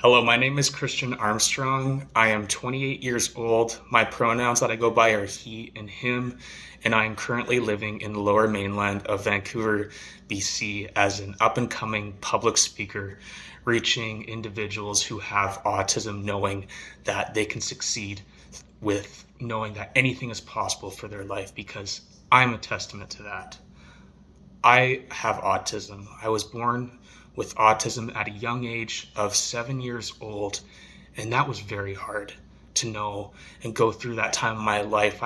Hello, my name is Christian Armstrong. I am 28 years old. My pronouns that I go by are he and him, and I am currently living in the lower mainland of Vancouver, BC, as an up and coming public speaker, reaching individuals who have autism, knowing that they can succeed with knowing that anything is possible for their life because I'm a testament to that. I have autism. I was born with autism at a young age of 7 years old, and that was very hard to know and go through that time in my life.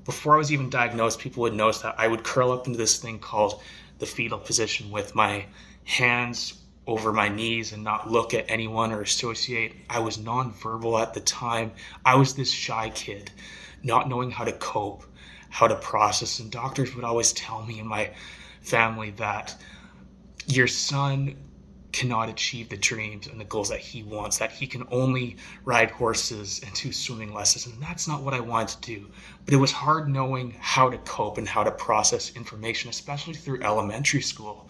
Before I was even diagnosed, people would notice that I would curl up into this thing called the fetal position with my hands over my knees and not look at anyone or associate. I was nonverbal at the time. I was this shy kid, not knowing how to cope, how to process, and doctors would always tell me and my family that your son cannot achieve the dreams and the goals that he wants, that he can only ride horses and do swimming lessons. And that's not what I wanted to do. But it was hard knowing how to cope and how to process information, especially through elementary school.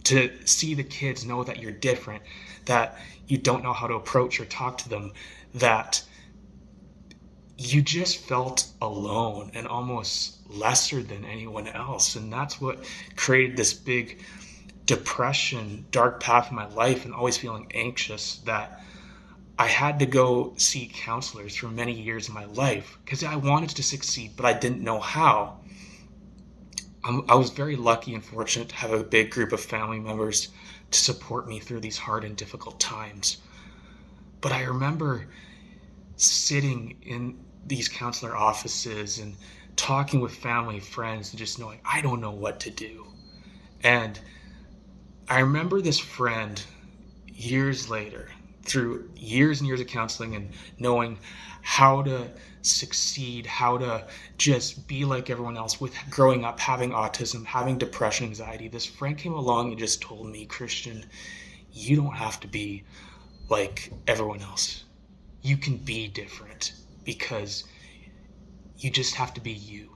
To see the kids know that you're different, that you don't know how to approach or talk to them, that you just felt alone and almost lesser than anyone else. And that's what created this big depression, dark path in my life, and always feeling anxious that I had to go see counselors for many years of my life because I wanted to succeed, but I didn't know how. I was very lucky and fortunate to have a big group of family members to support me through these hard and difficult times. But I remember sitting in these counselor offices and talking with family, friends, and just knowing I don't know what to do. And I remember this friend years later, through years and years of counseling and knowing how to succeed, how to just be like everyone else with growing up, having autism, having depression, anxiety. This friend came along and just told me, Christian, you don't have to be like everyone else. You can be different because you just have to be you.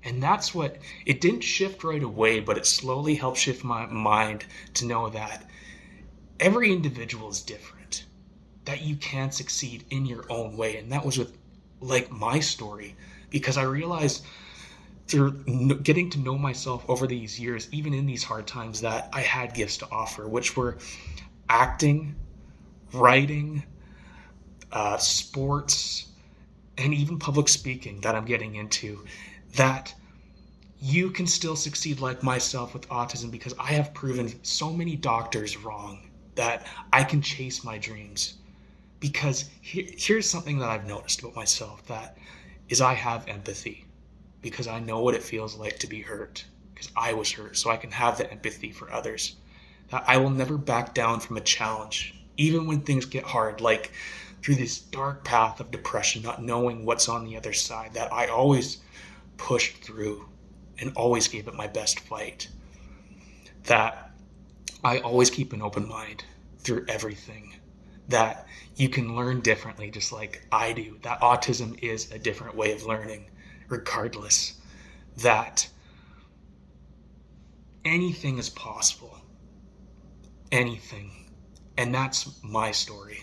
And that's what, it didn't shift right away, but it slowly helped shift my mind to know that every individual is different, that you can succeed in your own way. And that was with like my story, because I realized through getting to know myself over these years, even in these hard times, that I had gifts to offer, which were acting, writing, sports, and even public speaking that I'm getting into, that you can still succeed like myself with autism because I have proven so many doctors wrong that I can chase my dreams. Because here's something that I've noticed about myself, that is I have empathy because I know what it feels like to be hurt because I was hurt, so I can have the empathy for others. That I will never back down from a challenge, even when things get hard, like through this dark path of depression, not knowing what's on the other side, that I always pushed through and always gave it my best fight. That I always keep an open mind through everything. That you can learn differently just like I do. That autism is a different way of learning regardless. That anything is possible. Anything. And that's my story.